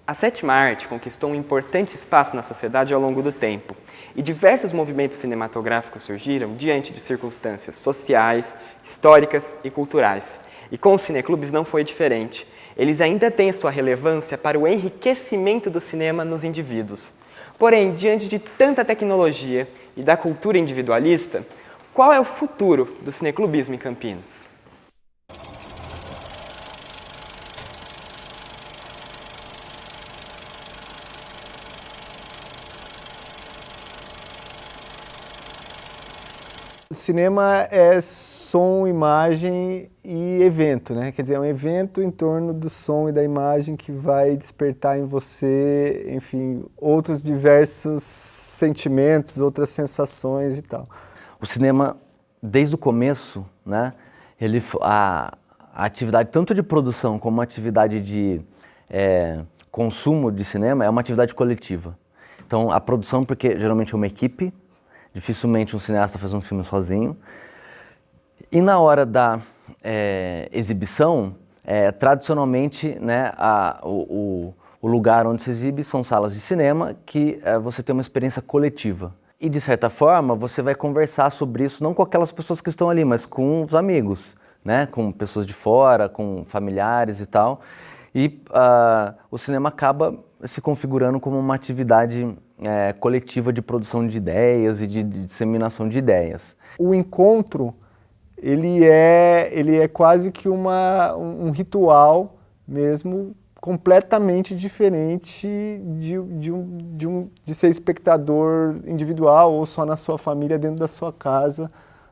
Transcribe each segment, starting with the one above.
A sétima arte conquistou um importante espaço na sociedade ao longo do tempo, e diversos movimentos cinematográficos surgiram diante de circunstâncias sociais, históricas e culturais. E com os cineclubes não foi diferente. Eles ainda têm sua relevância para o enriquecimento do cinema nos indivíduos. Porém, diante de tanta tecnologia e da cultura individualista, qual é o futuro do cineclubismo em Campinas? O cinema é som, imagem e evento, né? Quer dizer, é um evento em torno do som e da imagem que vai despertar em você, enfim, outros diversos sentimentos, outras sensações e tal. O cinema, desde o começo, né, a atividade tanto de produção como a atividade de consumo de cinema é uma atividade coletiva. Então, a produção, porque geralmente é uma equipe, dificilmente um cineasta faz um filme sozinho. E na hora da exibição, tradicionalmente, né, o lugar onde se exibe são salas de cinema que você tem uma experiência coletiva. E de certa forma, você vai conversar sobre isso não com aquelas pessoas que estão ali, mas com os amigos, né, com pessoas de fora, com familiares e tal. E o cinema acaba se configurando como uma atividade coletiva de produção de ideias e de disseminação de ideias. O encontro, ele é quase que um ritual mesmo, completamente diferente de ser espectador individual ou só na sua família, dentro da sua casa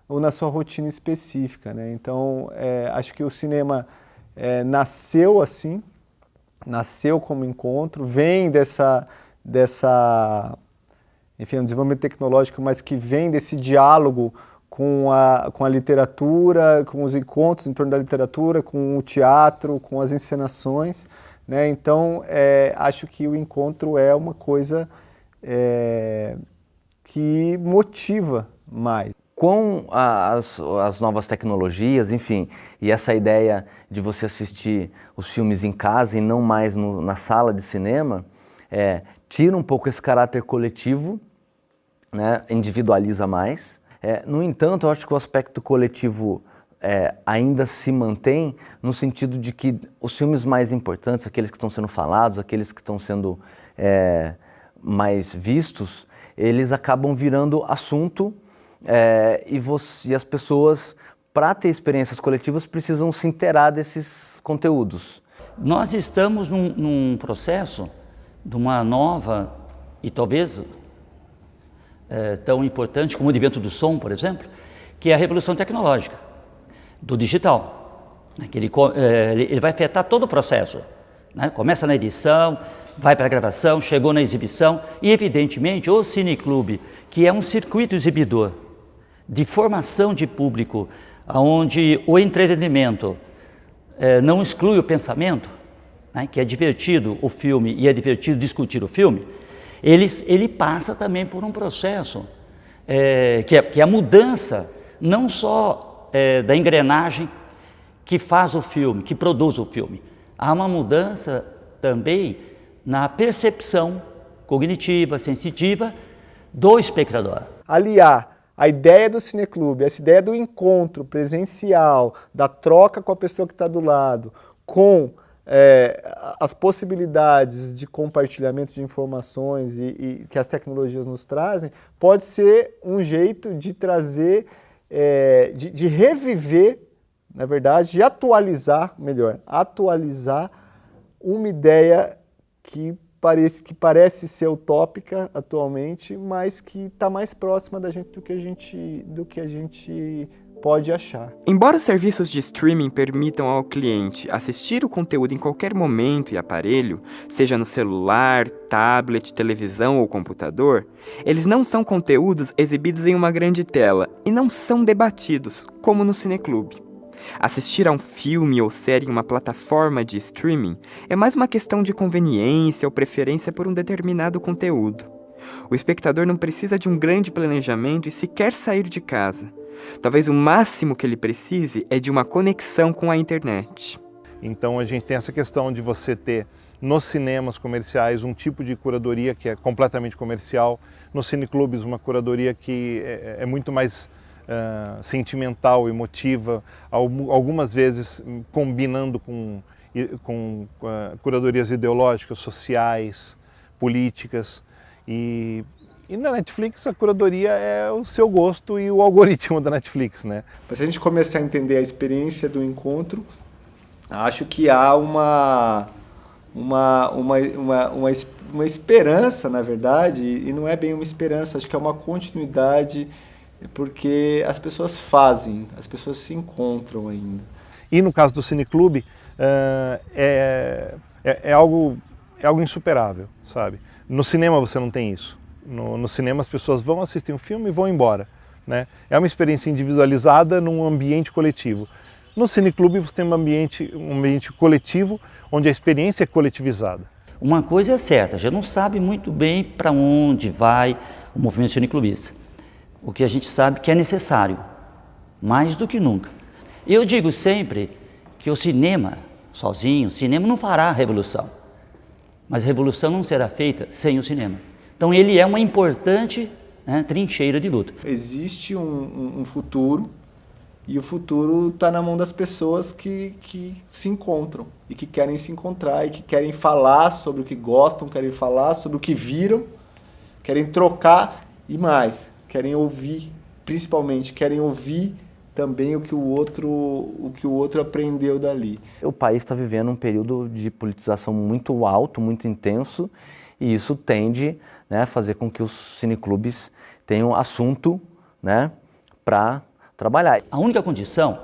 ou na sua rotina específica, né? Então, acho que o cinema nasceu assim, nasceu como encontro, vem enfim, um desenvolvimento tecnológico, mas que vem desse diálogo com a literatura, com os encontros em torno da literatura, com o teatro, com as encenações, né? Então, acho que o encontro é uma coisa que motiva mais. Com as novas tecnologias, enfim, e essa ideia de você assistir os filmes em casa e não mais na sala de cinema, tira um pouco esse caráter coletivo, né, individualiza mais. No entanto, eu acho que o aspecto coletivo ainda se mantém no sentido de que os filmes mais importantes, aqueles que estão sendo falados, aqueles que estão sendo mais vistos, eles acabam virando assunto e as pessoas, para ter experiências coletivas, precisam se inteirar desses conteúdos. Nós estamos num processo de uma nova e talvez tão importante como o advento do som, por exemplo, que é a revolução tecnológica, do digital, né? Que ele vai afetar todo o processo, né? Começa na edição, vai para a gravação, chegou na exibição e, evidentemente, o cineclube, que é um circuito exibidor de formação de público, onde o entretenimento não exclui o pensamento, né, que é divertido o filme e é divertido discutir o filme, ele passa também por um processo que é a mudança não só da engrenagem que faz o filme, que produz o filme. Há uma mudança também na percepção cognitiva, sensitiva do espectador. Aliar a ideia do cineclube, essa ideia do encontro presencial, da troca com a pessoa que está do lado, com as possibilidades de compartilhamento de informações e que as tecnologias nos trazem, pode ser um jeito de trazer, de reviver, na verdade, de atualizar uma ideia que parece ser utópica atualmente, mas que está mais próxima da gente do que a gente pode achar. Embora os serviços de streaming permitam ao cliente assistir o conteúdo em qualquer momento e aparelho, seja no celular, tablet, televisão ou computador, eles não são conteúdos exibidos em uma grande tela e não são debatidos, como no cineclube. Assistir a um filme ou série em uma plataforma de streaming é mais uma questão de conveniência ou preferência por um determinado conteúdo. O espectador não precisa de um grande planejamento e sequer sair de casa. Talvez o máximo que ele precise é de uma conexão com a internet. Então a gente tem essa questão de você ter nos cinemas comerciais um tipo de curadoria que é completamente comercial, nos cineclubes uma curadoria que é muito mais sentimental, emotiva, algumas vezes combinando com curadorias ideológicas, sociais, políticas. E na Netflix a curadoria é o seu gosto e o algoritmo da Netflix, né? Mas se a gente começar a entender a experiência do encontro, acho que há uma esperança, na verdade, e não é bem uma esperança, acho que é uma continuidade, porque as pessoas fazem, as pessoas se encontram ainda. E no caso do cineclube, é algo insuperável, sabe? No cinema você não tem isso. No cinema as pessoas vão assistir um filme e vão embora, né? É uma experiência individualizada num ambiente coletivo. No cineclube você tem um ambiente coletivo, onde a experiência é coletivizada. Uma coisa é certa, a gente não sabe muito bem para onde vai o movimento cineclubista. O que a gente sabe que é necessário, mais do que nunca. Eu digo sempre que o cinema, sozinho, o cinema não fará a revolução. Mas a revolução não será feita sem o cinema. Então ele é uma importante, né, trincheira de luta. Existe um futuro, e o futuro está na mão das pessoas que se encontram e que querem se encontrar e que querem falar sobre o que gostam, querem falar sobre o que viram, querem trocar e mais, querem ouvir, principalmente, querem ouvir também o que o outro aprendeu dali. O país está vivendo um período de politização muito alto, muito intenso, e isso tende, né, a fazer com que os cineclubes tenham assunto, né, para trabalhar. A única condição,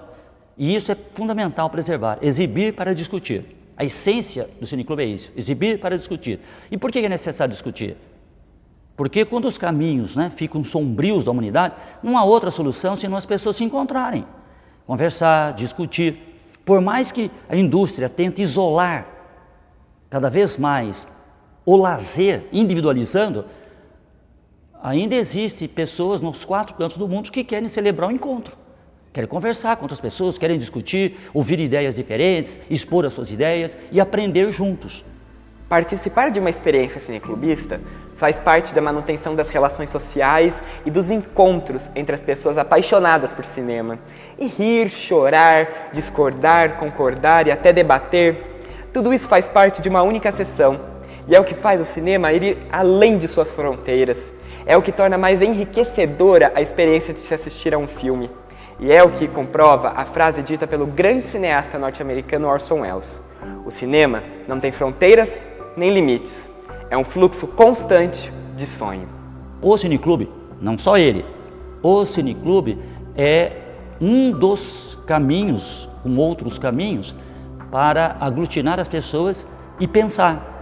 e isso é fundamental preservar, exibir para discutir. A essência do cineclube é isso, exibir para discutir. E por que é necessário discutir? Porque quando os caminhos, né, ficam sombrios da humanidade, não há outra solução senão as pessoas se encontrarem, conversar, discutir. Por mais que a indústria tente isolar cada vez mais o lazer, individualizando, ainda existem pessoas nos 4 cantos do mundo que querem celebrar o encontro, querem conversar com outras pessoas, querem discutir, ouvir ideias diferentes, expor as suas ideias e aprender juntos. Participar de uma experiência cineclubista faz parte da manutenção das relações sociais e dos encontros entre as pessoas apaixonadas por cinema. E rir, chorar, discordar, concordar e até debater, tudo isso faz parte de uma única sessão. E é o que faz o cinema ir além de suas fronteiras. É o que torna mais enriquecedora a experiência de se assistir a um filme. E é o que comprova a frase dita pelo grande cineasta norte-americano Orson Welles: o cinema não tem fronteiras nem limites. É um fluxo constante de sonho. O cineclube, não só ele, o cineclube é um dos caminhos, com outros caminhos, para aglutinar as pessoas e pensar,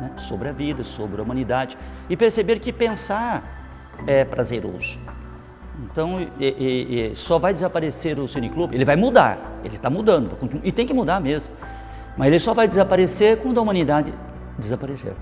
né, sobre a vida, sobre a humanidade, e perceber que pensar é prazeroso. Então, só vai desaparecer o cineclube, ele vai mudar, ele está mudando, e tem que mudar mesmo, mas ele só vai desaparecer quando a humanidade desaparecer.